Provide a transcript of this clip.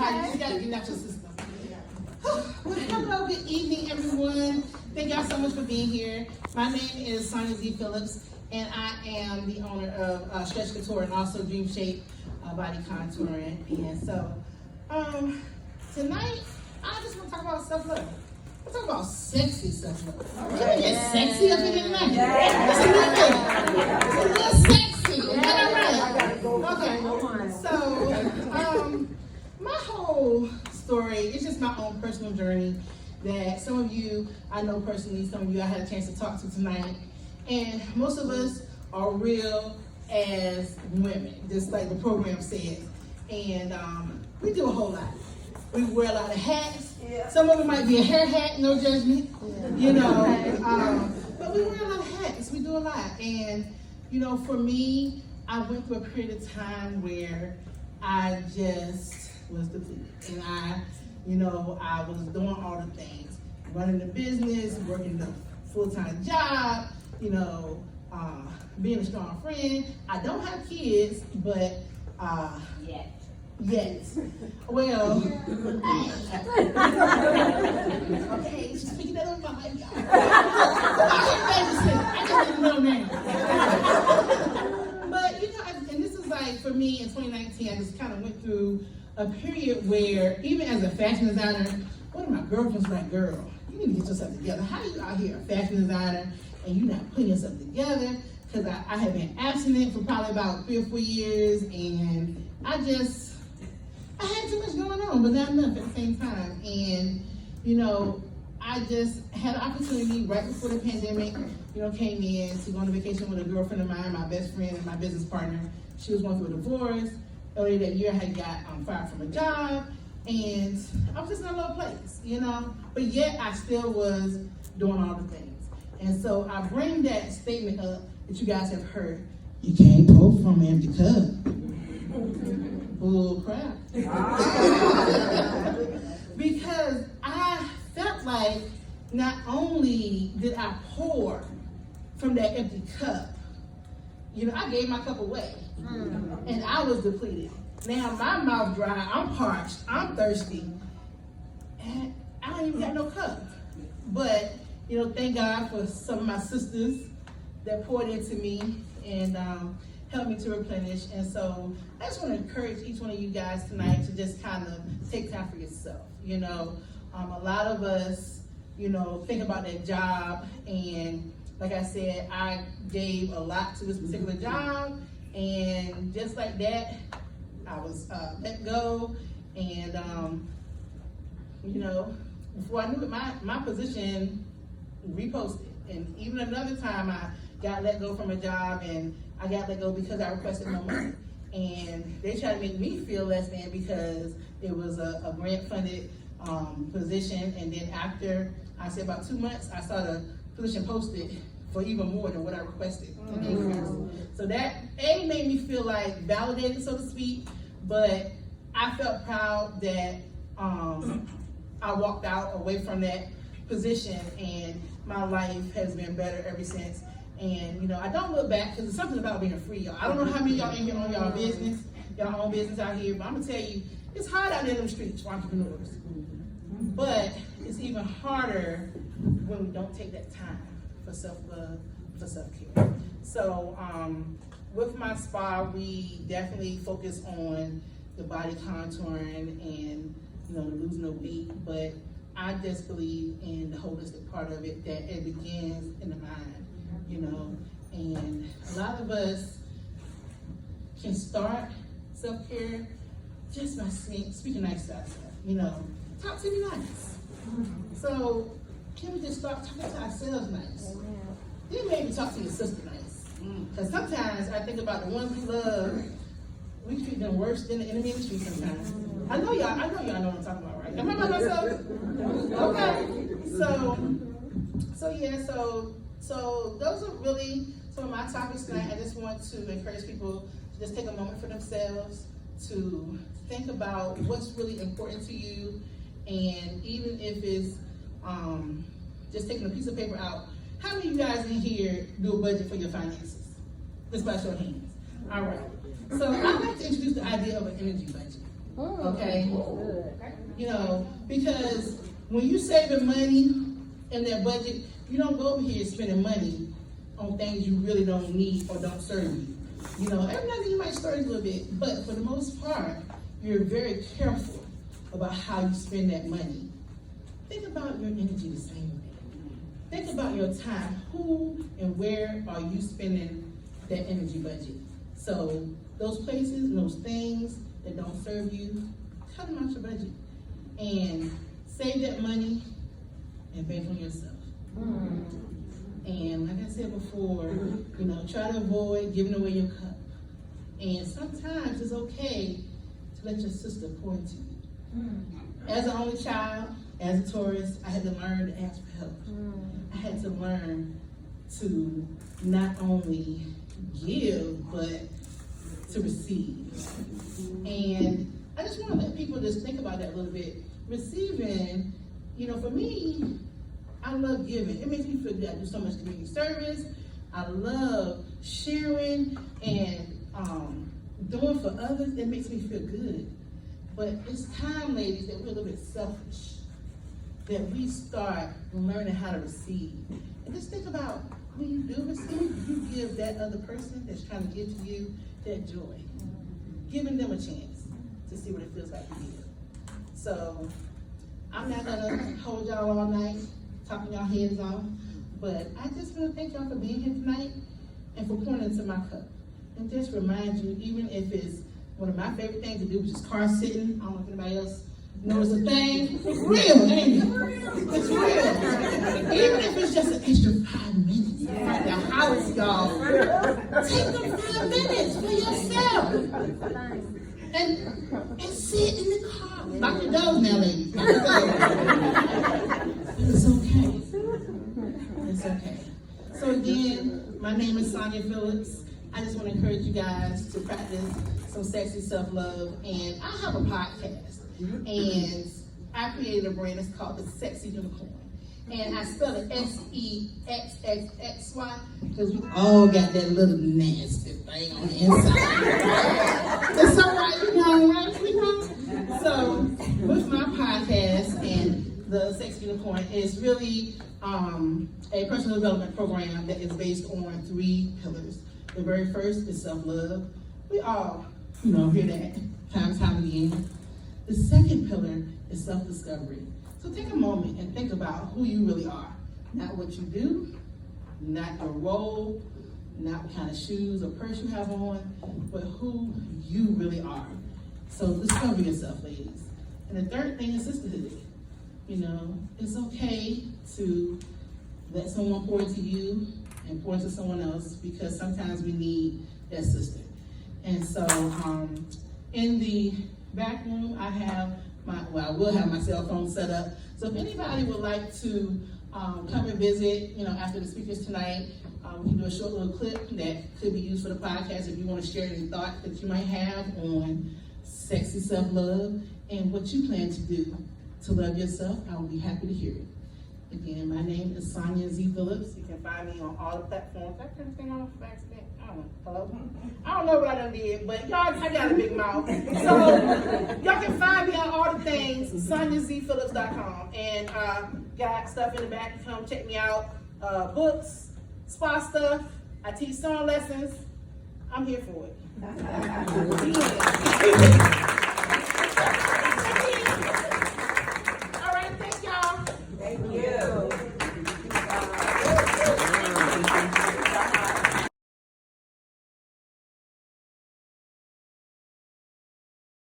You got to get out your system. Well, hello, good evening, everyone. Thank y'all so much for being here. My name is Sonya Phillips, and I am the owner of Stretch Couture and also Dream Shape Body Contouring. And so, tonight, I just want to talk about self-love. We're talking about sexy self-love. Can we get sexy up in here tonight? It's a little sexy. Is that all right? Okay. So, my whole story, it's just my own personal journey that some of you I know personally, some of you I had a chance to talk to tonight. And most of us are real as women, just like the program says. And we do a whole lot. We wear a lot of hats. Yeah. Some of them might be a hair hat, no judgment, you know. But we wear a lot of hats. We do a lot. And, you know, for me, I went through a period of time where I just was depleted. And I was doing all the things, running the business, working the full-time job, you know, being a strong friend. I don't have kids, but yes. Well, okay, she's speaking that on my life, y'all. I just didn't know now. But, you know, and this is like, for me, in 2019, I just kind of went through a period where, even as a fashion designer, one of my girlfriends was like, girl, you need to get yourself together. How are you out here, a fashion designer, and you're not putting yourself together? Because I had been abstinent for probably about 3 or 4 years, and I had too much going on, but not enough at the same time. And, you know, I just had an opportunity right before the pandemic, you know, came in to go on a vacation with a girlfriend of mine, my best friend and my business partner. She was going through a divorce. Earlier that year, I had got fired from a job, and I was just in a low place, you know? But yet, I still was doing all the things. And so I bring that statement up that you guys have heard. You can't pour from an empty cup. Bull crap. Because I felt like not only did I pour from that empty cup, you know, I gave my cup away. And I was depleted. Now my mouth dry, I'm parched, I'm thirsty, and I don't even got no cup. But, you know, thank God for some of my sisters that poured into me and helped me to replenish. And so I just want to encourage each one of you guys tonight to just kind of take time for yourself. You know, a lot of us, you know, think about that job, and like I said, I gave a lot to this particular job, and just like that, I was let go. And you know, before I knew it, my position reposted. And even another time I got let go from a job, and I got let go because I requested no money. And they tried to make me feel less than because it was a grant funded position. And then after, I said about 2 months, I saw the position posted for even more than what I requested. So that made me feel like validated, so to speak, but I felt proud that I walked out away from that position, and my life has been better ever since. And you know, I don't look back, because it's something about being free, y'all. I don't know how many of y'all in here own y'all business, y'all own business out here, but I'm gonna tell you, it's hard out there in the streets for entrepreneurs. But it's even harder when we don't take that time for self-love, for self-care. So with my spa, we definitely focus on the body contouring and, you know, losing the weight, but I just believe in the holistic part of it, that it begins in the mind, you know. And a lot of us can start self-care just by speaking nice to ourselves, you know. Talk to me nice. So can we just start talking to ourselves nice? Then maybe talk to your sister nice. Because sometimes I think about the ones we love, we treat them worse than the enemy in the street sometimes. I know y'all know what I'm talking about, right? Am I by myself? Okay. So those are really some of my topics tonight. I just want to encourage people to just take a moment for themselves to think about what's really important to you, and even if it's just taking a piece of paper out. How many of you guys in here do a budget for your finances? Just by show of hands. All right. So I'd like to introduce the idea of an energy budget. Okay? You know, because when you saving money in that budget, you don't go over here spending money on things you really don't need or don't serve you. You know, every now and then you might splurge a little bit, but for the most part, you're very careful about how you spend that money. Think about your energy the same way. Think about your time. Who and where are you spending that energy budget? So those places and those things that don't serve you, cut them out your budget. And save that money and bank on yourself. And like I said before, you know, try to avoid giving away your cup. And sometimes it's okay to let your sister pour into you. As an only child, as a tourist, I had to learn to ask for help. I had to learn to not only give, but to receive. And I just want to let people just think about that a little bit. Receiving, you know, for me, I love giving. It makes me feel good. I do so much community service. I love sharing and doing for others. It makes me feel good. But it's time, ladies, that we're a little bit selfish. That we start learning how to receive. And just think about when you do receive, you give that other person that's trying to give to you that joy. Giving them a chance to see what it feels like to give. So I'm not gonna hold y'all all night, talking y'all heads off, but I just want to thank y'all for being here tonight and for pouring into my cup. And just remind you, even if it's one of my favorite things to do, which is car sitting, I don't know if anybody else knows the thing. It's real, ain't it? It's real. Even if it's just an extra 5 minutes at the house, y'all, take them 5 minutes for yourself. And sit in the car. Lock your doors now, ladies. It's okay. It's okay. So again, my name is Sonya Phillips. I just want to encourage you guys to practice some sexy self-love. And I have a podcast. And I created a brand. It's called the Sexxxy Unicorn. And I spell it SEXXXY because we all got that little nasty thing on the inside. It's all right, you know, right? We know. So with my podcast and the Sexxxy Unicorn, it's really a personal development program that is based on 3 pillars. The very first is self-love. We all, you know, hear that time again. The second pillar is self-discovery. So take a moment and think about who you really are. Not what you do, not your role, not what kind of shoes or purse you have on, but who you really are. So discover yourself, ladies. And the third thing is sisterhood. You know, it's okay to let someone pour into you and pour into someone else because sometimes we need that sister. And so in the back room, I will have my cell phone set up. So if anybody would like to come and visit, you know, after the speakers tonight, we can do a short little clip that could be used for the podcast if you want to share any thoughts that you might have on sexy self-love and what you plan to do to love yourself. I will be happy to hear it. Again, my name is Sonya Z. Phillips. You can find me on all the platforms. Did I turn this thing off by accident? I don't know. Hello? I don't know what I done did, but y'all, I got a big mouth. So y'all can find me on all the things, SonyaZPhillips.com. And got stuff in the back. Come check me out. Books, spa stuff. I teach sewing lessons. I'm here for it. Yeah.